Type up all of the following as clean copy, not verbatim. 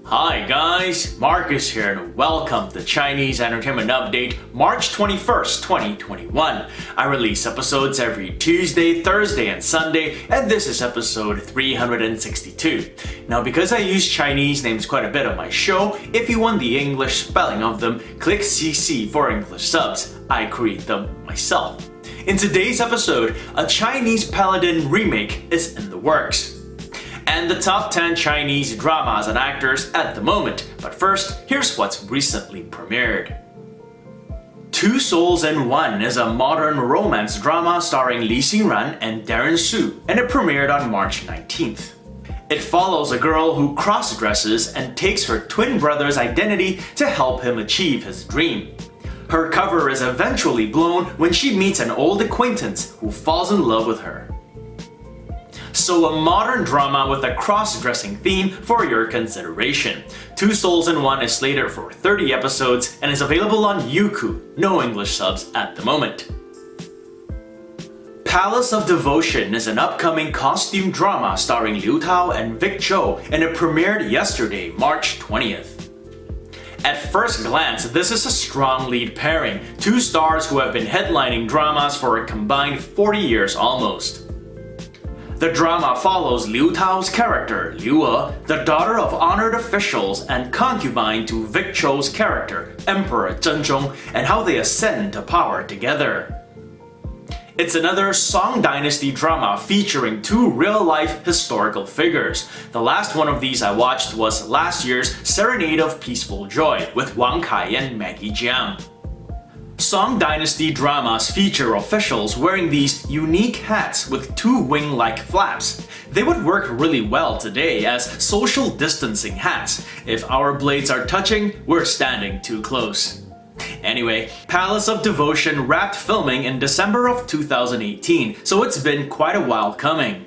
Hi guys, Marcus here and welcome to Chinese Entertainment Update, March 21st, 2021. I release episodes every Tuesday, Thursday, and Sunday, and this is episode 362. Now because I use Chinese names quite a bit on my show, if you want the English spelling of them, click CC for English subs. I create them myself. In today's episode, a Chinese Paladin remake is in the works. And the top 10 Chinese dramas and actors at the moment. But first, here's what's recently premiered. Two Souls in One is a modern romance drama starring Li Xinran and Darren Su, and it premiered on March 19th. It follows a girl who cross-dresses and takes her twin brother's identity to help him achieve his dream. Her cover is eventually blown when she meets an old acquaintance who falls in love with her. So a modern drama with a cross-dressing theme for your consideration. Two Souls in One is slated for 30 episodes and is available on Youku, no English subs at the moment. Palace of Devotion is an upcoming costume drama starring Liu Tao and Vic Zhou, and it premiered yesterday, March 20th. At first glance, this is a strong lead pairing, two stars who have been headlining dramas for a combined 40 years almost. The drama follows Liu Tao's character, Liu E, the daughter of honored officials and concubine to Vic Zhou's character, Emperor Zheng Zhong, and how they ascend to power together. It's another Song Dynasty drama featuring two real-life historical figures. The last one of these I watched was last year's Serenade of Peaceful Joy with Wang Kai and Maggie Jiang. Song Dynasty dramas feature officials wearing these unique hats with two wing-like flaps. They would work really well today as social distancing hats. If our blades are touching, we're standing too close. Anyway, Palace of Devotion wrapped filming in December of 2018, so it's been quite a while coming.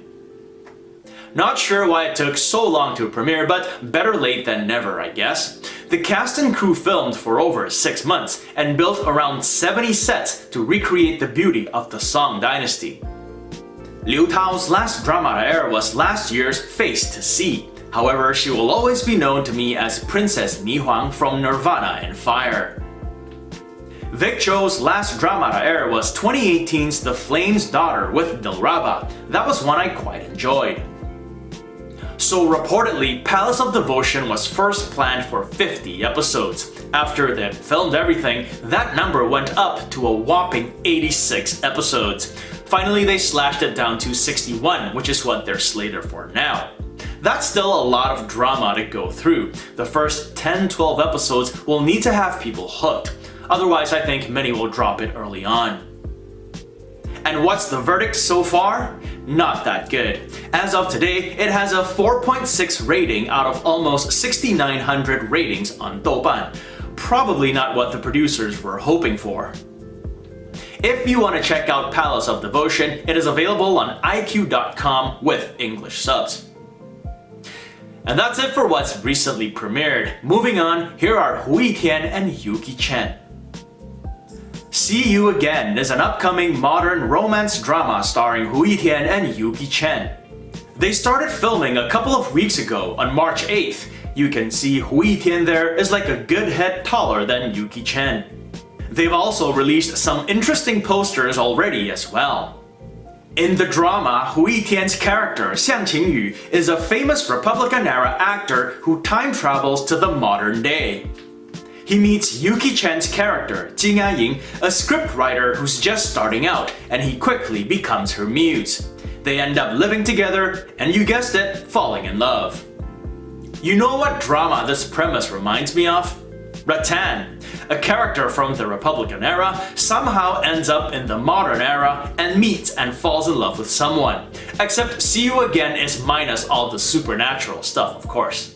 Not sure why it took so long to premiere, but better late than never, I guess. The cast and crew filmed for over 6 months and built around 70 sets to recreate the beauty of the Song Dynasty. Liu Tao's last drama to air was last year's Face to See. However, she will always be known to me as Princess Mi Huang from Nirvana and Fire. Vic Zhou's last drama to air was 2018's The Flame's Daughter with Dilraba. That was one I quite enjoyed. So reportedly, Palace of Devotion was first planned for 50 episodes. After they filmed everything, that number went up to a whopping 86 episodes. Finally, they slashed it down to 61, which is what they're slated for now. That's still a lot of drama to go through. The first 10-12 episodes will need to have people hooked. Otherwise, I think many will drop it early on. And what's the verdict so far? Not that good. As of today, it has a 4.6 rating out of almost 6,900 ratings on Douban. Probably not what the producers were hoping for. If you want to check out Palace of Devotion, it is available on iq.com with English subs. And that's it for what's recently premiered. Moving on, here are Hu Yitian and Yuki Chen. See You Again is an upcoming modern romance drama starring Hu Yitian and Yuki Chen. They started filming a couple of weeks ago on March 8th. You can see Hu Yitian there is like a good head taller than Yuki Chen. They've also released some interesting posters already as well. In the drama, Hu Yitian's character, Xiang Qingyu, is a famous Republican-era actor who time travels to the modern day. He meets Yuki Chen's character, Jing Aying, a scriptwriter who's just starting out, and he quickly becomes her muse. They end up living together, and you guessed it, falling in love. You know what drama this premise reminds me of? Rattan. A character from the Republican era somehow ends up in the modern era and meets and falls in love with someone. Except See You Again is minus all the supernatural stuff, of course.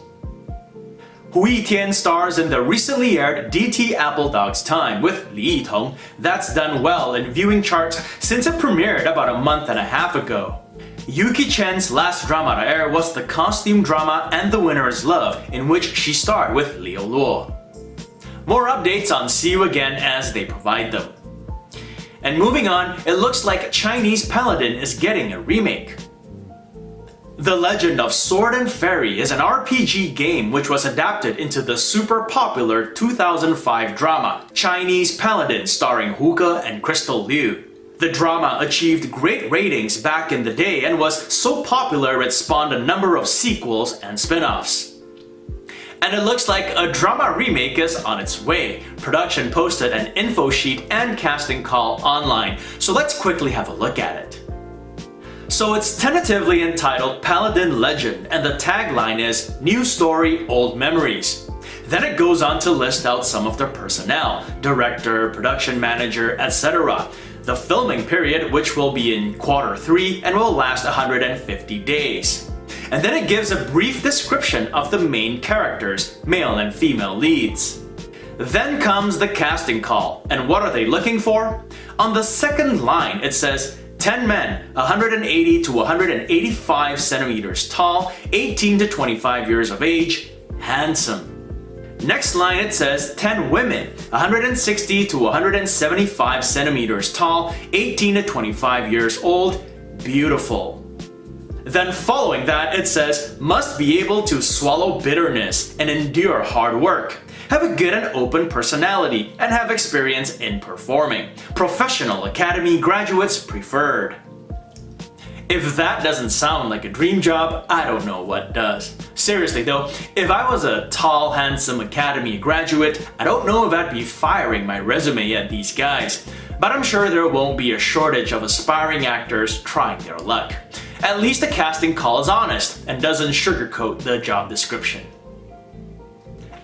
Hu Yitian stars in the recently aired DT Apple Dog's Time with Li Yitong. That's done well in viewing charts since it premiered about a month and a half ago. Yuki Chen's last drama to air was the costume drama And the Winner's Love, in which she starred with Liu Luo. More updates on See You Again as they provide them. And moving on, it looks like Chinese Paladin is getting a remake. The Legend of Sword and Fairy is an RPG game which was adapted into the super popular 2005 drama Chinese Paladin starring Hu Ge and Crystal Liu. The drama achieved great ratings back in the day and was so popular it spawned a number of sequels and spin-offs. And it looks like a drama remake is on its way. Production posted an info sheet and casting call online, so let's quickly have a look at it. So it's tentatively entitled Paladin Legend, and the tagline is New Story, Old Memories. Then it goes on to list out some of the personnel, director, production manager, etc. The filming period, which will be in Q3 and will last 150 days. And then it gives a brief description of the main characters, male and female leads. Then comes the casting call, and what are they looking for? On the second line it says 10 men, 180 to 185 centimeters tall, 18 to 25 years of age, handsome. Next line it says 10 women, 160 to 175 centimeters tall, 18 to 25 years old, beautiful. Then following that it says must be able to swallow bitterness and endure hard work, have a good and open personality, and have experience in performing. Professional academy graduates preferred. If that doesn't sound like a dream job, I don't know what does. Seriously though, if I was a tall, handsome academy graduate, I don't know if I'd be firing my resume at these guys. But I'm sure there won't be a shortage of aspiring actors trying their luck. At least the casting call is honest and doesn't sugarcoat the job description.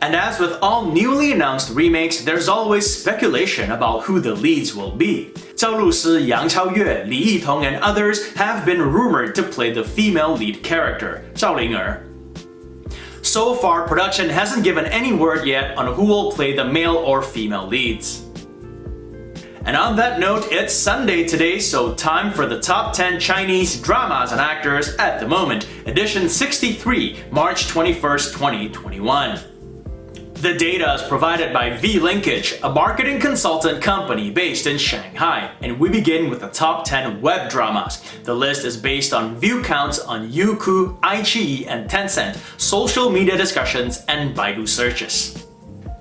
And as with all newly announced remakes, there's always speculation about who the leads will be. Zhao Lusi, Yang Chaoyue, Li Yitong, and others have been rumored to play the female lead character, Zhao Ling'er. So far, production hasn't given any word yet on who will play the male or female leads. And on that note, it's Sunday today, so time for the top 10 Chinese dramas and actors at the moment, edition 63, March 21st, 2021. The data is provided by V-Linkage, a marketing consultant company based in Shanghai, and we begin with the top 10 web dramas. The list is based on view counts on Youku, iQIYI, and Tencent, social media discussions, and Baidu searches.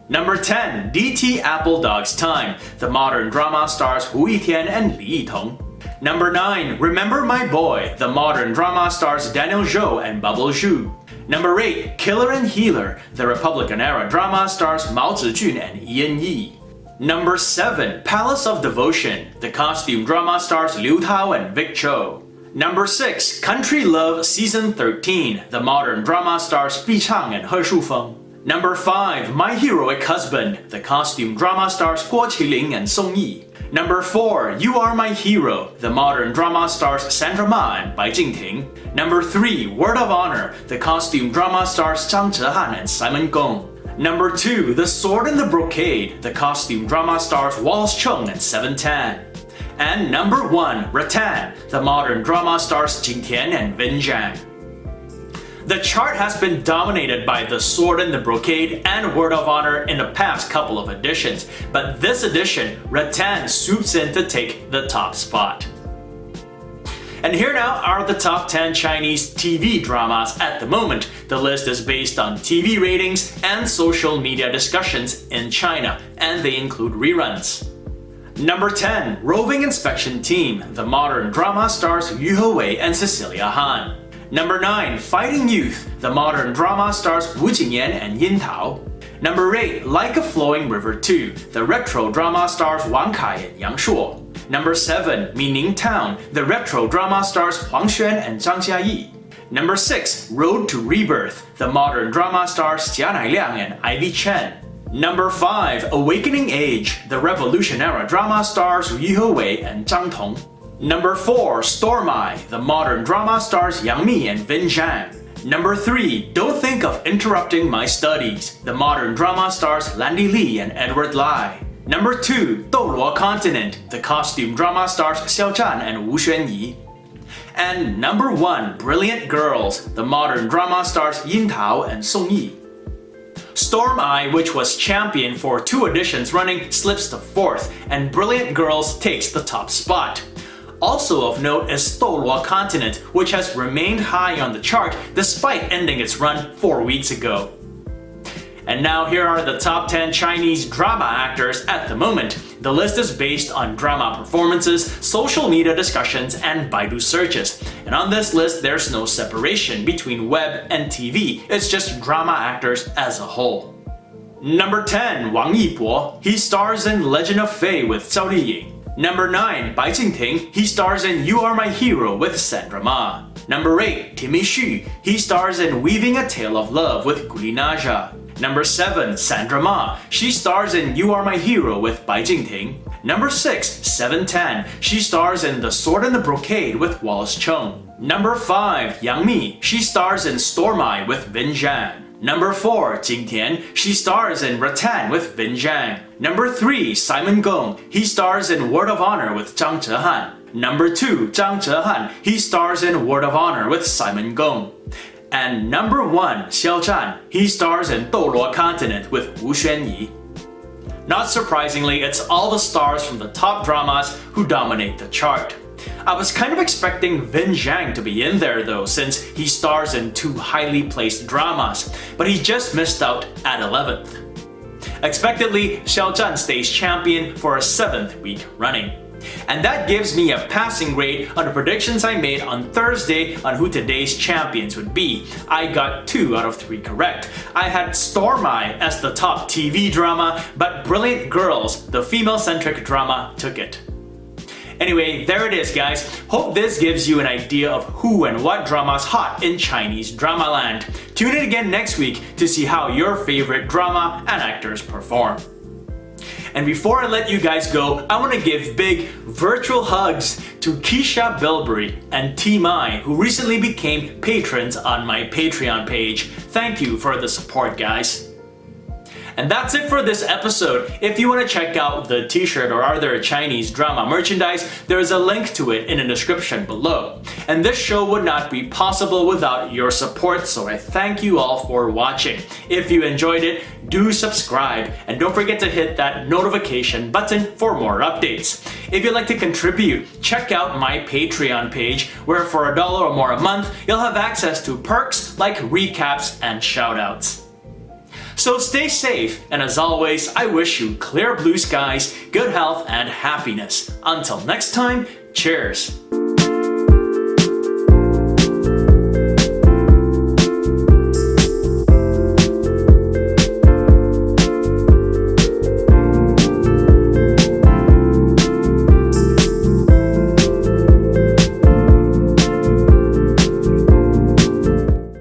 Number 10, DT Apple Dog's Time. The modern drama stars Hu Yitian and Li Yitong. Number 9, Remember My Boy. The modern drama stars Daniel Zhou and Bubble Zhu. Number 8, Killer and Healer. The Republican-era drama stars Mao Zijun and Ian Yi. Number 7, Palace of Devotion. The costume drama stars Liu Tao and Vic Cho. Number 6, Country Love Season 13. The modern drama stars Bi Chang and He Shufeng. Number 5, My Heroic Husband. The costume drama stars Guo Qiling and Song Yi. Number 4, You Are My Hero. The modern drama stars Sandra Ma and Bai Jingting. Number 3, Word of Honor. The costume drama stars Zhang Zhehan and Simon Gong. Number 2, The Sword and the Brocade. The costume drama stars Wallace Chung and Seven Tan. And number 1, Rattan. The modern drama stars Jing Tian and Vin Zhang. The chart has been dominated by The Sword and the Brocade and Word of Honor in the past couple of editions, but this edition, Rattan swoops in to take the top spot. And here now are the top 10 Chinese TV dramas at the moment. The list is based on TV ratings and social media discussions in China, and they include reruns. Number 10, Roving Inspection Team. The modern drama stars Yu Hewei and Cecilia Han. Number 9, Fighting Youth. The modern drama stars Wu Jingyan and Yin Tao. Number 8, Like a Flowing River 2. The retro drama stars Wang Kai and Yang Shuo. Number 7, Mining Town. The retro drama stars Huang Xuan and Zhang Jiayi. Number 6, Road to Rebirth. The modern drama stars Jia Nailiang and Ivy Chen. Number 5, Awakening Age. The revolution-era drama stars Yu Hewei and Zhang Tong. Number 4, Storm Eye. The modern drama stars Yang Mi and Vin Zhang. Number 3, Don't Think of Interrupting My Studies. The modern drama stars Landy Li and Edward Lai. Number 2, Douluo Continent. The costume drama stars Xiao Zhan and Wu Xuanyi. And number 1, Brilliant Girls. The modern drama stars Yin Tao and Song Yi. Storm Eye, which was champion for 2 editions running, slips to 4th, and Brilliant Girls takes the top spot. Also of note is 斗罗 Continent, which has remained high on the chart despite ending its run 4 weeks ago. And now here are the top 10 Chinese drama actors at the moment. The list is based on drama performances, social media discussions, and Baidu searches. And on this list, there's no separation between web and TV, it's just drama actors as a whole. Number 10, Wang Yibo. He stars in Legend of Fei with Zhao Liying. Number 9, Bai Jingting. He stars in You Are My Hero with Sandra Ma. Number 8, Timmy Xu. He stars in Weaving a Tale of Love with Guli Naja. Number 7, Sandra Ma. She stars in You Are My Hero with Bai Jingting. Number 6, 710. She stars in The Sword and the Brocade with Wallace Chung. Number 5, Yang Mi. She stars in Storm Eye with Vin Zhang. Number 4, Jing Tian. She stars in Rattan with Vin Zhang. Number 3, Simon Gong. He stars in Word of Honor with Zhang Zhehan. Number 2, Zhang Zhehan. He stars in Word of Honor with Simon Gong. And number 1, Xiao Zhan. He stars in 斗罗 Continent with Wu Xuanyi. Not surprisingly, it's all the stars from the top dramas who dominate the chart. I was kind of expecting Vin Zhang to be in there though, since he stars in 2 highly placed dramas, but he just missed out at 11th. Expectedly, Xiao Zhan stays champion for a 7th week running. And that gives me a passing grade on the predictions I made on Thursday on who today's champions would be. I got 2 out of 3 correct. I had Storm Eye as the top TV drama, but Brilliant Girls, the female-centric drama, took it. Anyway, there it is guys. Hope this gives you an idea of who and what drama's hot in Chinese drama land. Tune in again next week to see how your favorite drama and actors perform. And before I let you guys go, I want to give big virtual hugs to Keisha Bilberry and T Mai, who recently became patrons on my Patreon page. Thank you for the support, guys. And that's it for this episode. If you want to check out the t-shirt or other Chinese drama merchandise, there is a link to it in the description below. And this show would not be possible without your support, so I thank you all for watching. If you enjoyed it, do subscribe and don't forget to hit that notification button for more updates. If you'd like to contribute, check out my Patreon page, where for $1 or more a month, you'll have access to perks like recaps and shoutouts. So stay safe, and as always, I wish you clear blue skies, good health, and happiness. Until next time, cheers!